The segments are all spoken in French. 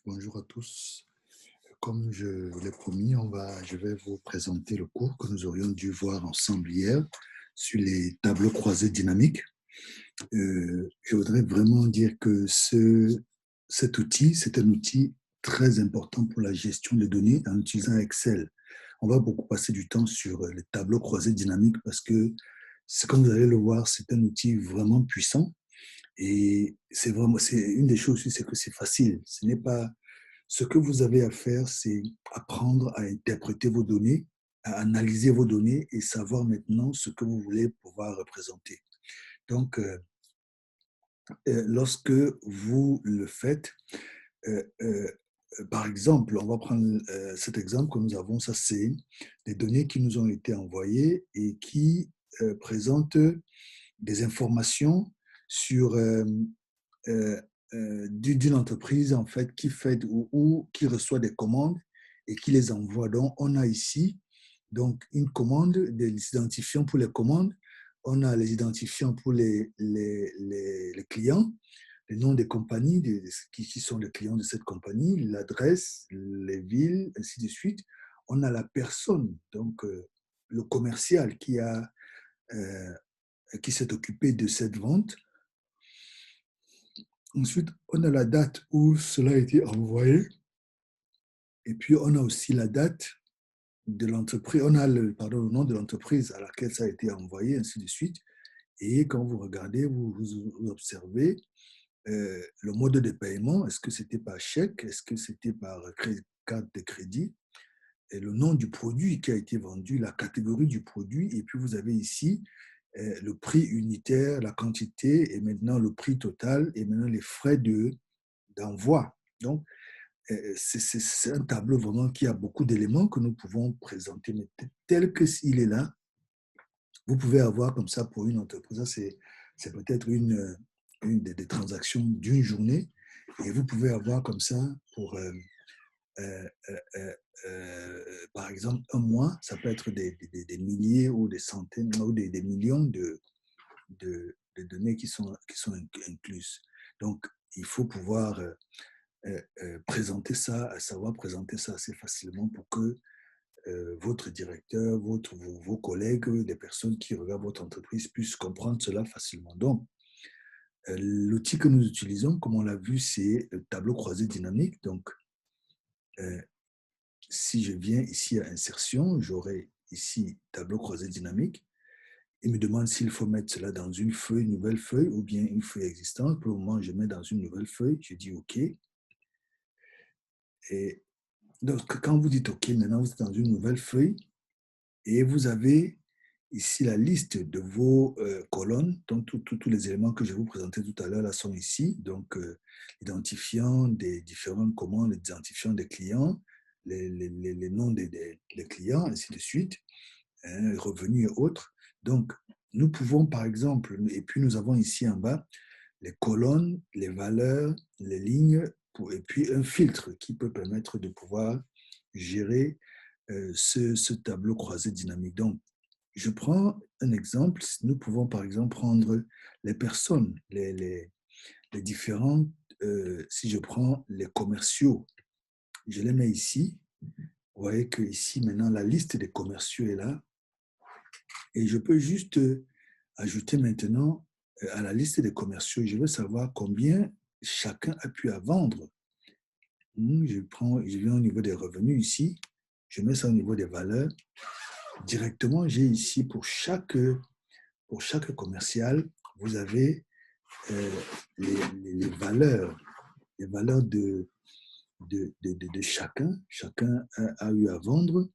Bonjour à tous. Comme je vous l'ai promis, je vais vous présenter le cours que nous aurions dû voir ensemble hier sur les tableaux croisés dynamiques. Je voudrais vraiment dire que cet outil, c'est un outil très important pour la gestion des données en utilisant Excel. On va beaucoup passer du temps sur les tableaux croisés dynamiques parce que, comme vous allez le voir, c'est un outil vraiment puissant et c'est une des choses aussi, c'est que c'est facile. Ce que vous avez à faire, c'est apprendre à interpréter vos données, à analyser vos données et savoir maintenant ce que vous voulez pouvoir représenter. Donc, lorsque vous le faites, euh, euh, par exemple, on va prendre cet exemple que nous avons, ça c'est des données qui nous ont été envoyées et qui présentent des informations sur euh, d'une entreprise en fait qui fait ou qui reçoit des commandes et qui les envoie. Donc, on a ici donc une commande, des identifiants pour les commandes, on a les identifiants pour les clients, les noms des compagnies qui sont les clients de cette compagnie, l'adresse, les villes, ainsi de suite. On a la personne, donc le commercial euh, qui s'est occupé de cette vente. Ensuite, on a la date où cela a été envoyé. Et puis, on a aussi la date de l'entreprise. On a le nom de l'entreprise à laquelle ça a été envoyé, ainsi de suite. Et quand vous regardez, vous observez le mode de paiement. Est-ce que c'était par chèque? Est-ce que c'était par carte de crédit? Et le nom du produit qui a été vendu, la catégorie du produit. Et puis, vous avez ici le prix unitaire, la quantité, et maintenant le prix total, et maintenant les frais d'envoi. Donc, c'est un tableau vraiment qui a beaucoup d'éléments que nous pouvons présenter, mais tel que s'il est là, vous pouvez avoir comme ça pour une entreprise, c'est peut-être une des transactions d'une journée, et vous pouvez avoir comme ça pour, euh, euh, par exemple, un mois, ça peut être des milliers ou des centaines ou des millions de données qui sont incluses. Donc, il faut pouvoir présenter ça, à savoir présenter ça assez facilement pour que votre directeur, vos collègues, les personnes qui regardent votre entreprise puissent comprendre cela facilement. Donc, l'outil que nous utilisons, comme on l'a vu, c'est le tableau croisé dynamique. Donc, euh, si je viens ici à insertion, j'aurai ici tableau croisé dynamique. Il me demande s'il faut mettre cela dans une feuille, une nouvelle feuille ou bien une feuille existante. Pour le moment, je mets dans une nouvelle feuille. Je dis OK. Et donc, quand vous dites OK, maintenant vous êtes dans une nouvelle feuille et vous avez ici la liste de vos colonnes. Donc, tous les éléments que je vais vous présenter tout à l'heure là sont ici. Donc, l'identifiant des différentes commandes, l'identifiant des clients, les noms des clients, ainsi de suite, hein, revenus et autres. Donc, nous pouvons, par exemple, et puis nous avons ici en bas les colonnes, les valeurs, les lignes, et puis un filtre qui peut permettre de pouvoir gérer ce tableau croisé dynamique. Donc, je prends un exemple. Nous pouvons, par exemple, prendre les personnes, les différentes, si je prends les commerciaux, je les mets ici. Vous voyez que ici, maintenant, la liste des commerciaux est là. Et je peux juste ajouter maintenant à la liste des commerciaux, je veux savoir combien chacun a pu à vendre. Je viens au niveau des revenus ici, je mets ça au niveau des valeurs. Directement, j'ai ici pour chaque commercial, vous avez euh, les valeurs de chacun. Chacun a eu à vendre.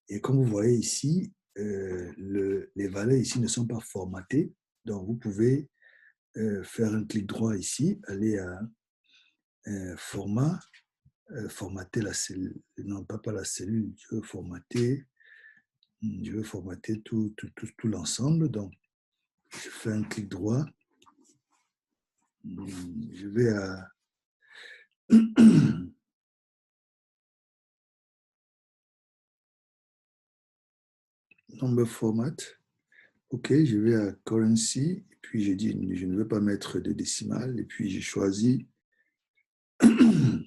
Et comme vous voyez ici, les valeurs ici ne sont pas formatées. Donc, vous pouvez faire un clic droit ici, aller à format, formater la cellule, non pas la cellule, je veux formater tout l'ensemble. Donc, je fais un clic droit, je vais à number format, ok, je vais à currency, et puis je dis je ne veux pas mettre de décimales, et puis j'ai choisi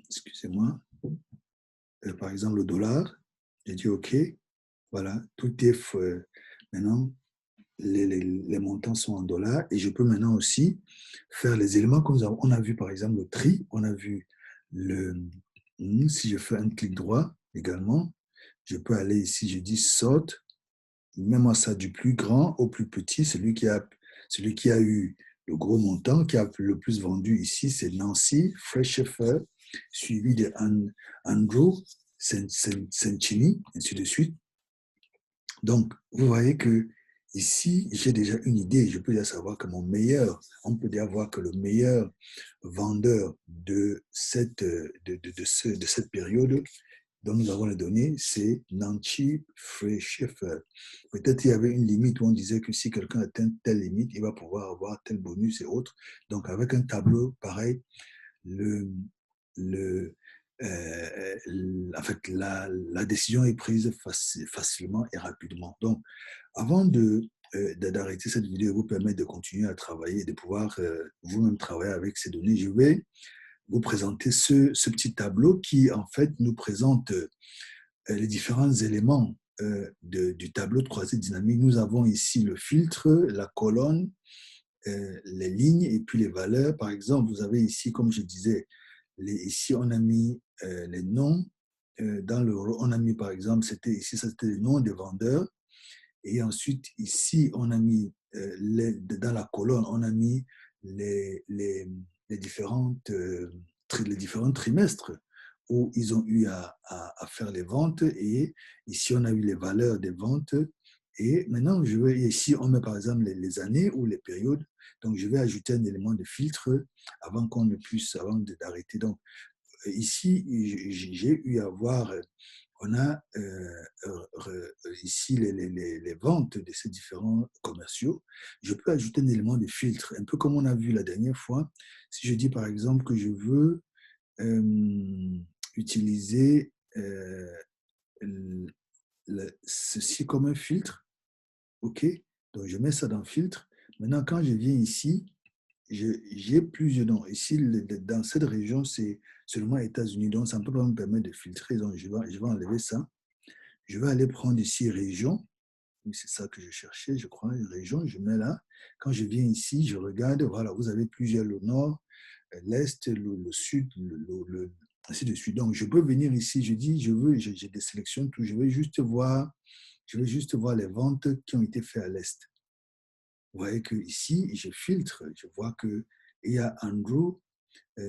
excusez-moi, par exemple le dollar, j'ai dit OK, voilà, tout est maintenant, les montants sont en dollars et je peux maintenant aussi faire les éléments que on a vu par exemple le tri, on a vu le, si je fais un clic droit également, je peux aller ici, je dis sort, mets-moi ça du plus grand au plus petit, celui qui a eu le gros montant, qui a le plus vendu ici, c'est Nancy Freshofer, suivi de Andrew Sencini, ainsi de suite. Donc, vous voyez que ici, j'ai déjà une idée. Je peux déjà savoir que on peut déjà voir que le meilleur vendeur de cette période dont nous avons les données, c'est Nancy Fresheffer. Peut-être il y avait une limite où on disait que si quelqu'un atteint telle limite, il va pouvoir avoir tel bonus et autres. Donc, avec un tableau pareil, le, le, en fait, la décision est prise facilement et rapidement. Donc, avant d'arrêter cette vidéo et vous permettre de continuer à travailler, de pouvoir vous-même travailler avec ces données, je vais vous présenter ce petit tableau qui, en fait, nous présente les différents éléments du tableau de croisée dynamique. Nous avons ici le filtre, la colonne, les lignes et puis les valeurs. Par exemple, vous avez ici, comme je disais, ici on a mis les noms. Dans le on a mis par exemple, c'était les noms des vendeurs. Et ensuite, ici, on a mis, dans la colonne, on a mis les, les, les les différents trimestres où ils ont eu à faire les ventes. Et ici, on a eu les valeurs des ventes. Et maintenant, ici, on met par exemple les années ou les périodes. Donc, je vais ajouter un élément de filtre avant qu'on ne puisse, avant d'arrêter. Donc, ici, j'ai eu à voir, on a ici les ventes de ces différents commerciaux. Je peux ajouter un élément de filtre, un peu comme on a vu la dernière fois. Si je dis par exemple que je veux utiliser ceci comme un filtre, OK? Donc je mets ça dans filtre. Maintenant, quand je viens ici, j'ai plusieurs noms. Ici, dans cette région, c'est seulement États-Unis, donc ça ne peut pas me permettre de filtrer. Donc, je vais enlever ça. Je vais aller prendre ici région. C'est ça que je cherchais, je crois, une région. Je mets là. Quand je viens ici, je regarde. Voilà, vous avez plusieurs, le nord, l'est, le sud, ainsi de suite. Donc, je peux venir ici. Je dis, j'ai des sélections, tout. Je veux juste voir les ventes qui ont été faites à l'est. Vous voyez que ici, je filtre, je vois qu'il y a Andrew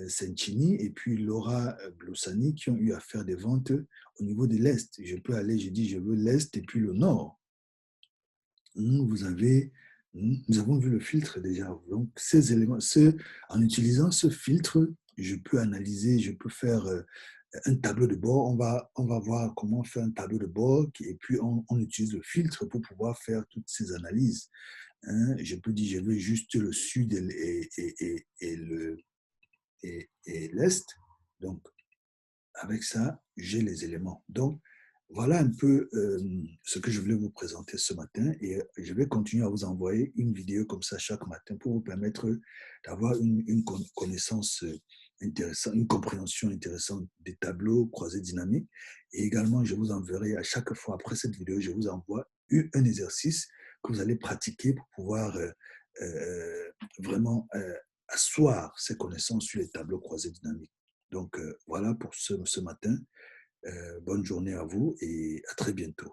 Sencini et puis Laura Blossani qui ont eu à faire des ventes au niveau de l'Est. Je peux aller, je dis, je veux l'Est et puis le Nord. Vous avez, nous avons vu le filtre déjà. Donc, ces éléments, en utilisant ce filtre, je peux analyser, je peux faire un tableau de bord. On va voir comment faire un tableau de bord et puis on utilise le filtre pour pouvoir faire toutes ces analyses. Je peux dire, je veux juste le sud et l'est. Donc, avec ça, j'ai les éléments. Donc, voilà un peu ce que je voulais vous présenter ce matin et je vais continuer à vous envoyer une vidéo comme ça chaque matin pour vous permettre d'avoir une connaissance intéressante, une compréhension intéressante des tableaux croisés dynamiques. Et également, je vous enverrai à chaque fois après cette vidéo, je vous envoie un exercice que vous allez pratiquer pour pouvoir vraiment asseoir ces connaissances sur les tableaux croisés dynamiques. Donc, voilà pour ce matin. Bonne journée à vous et à très bientôt.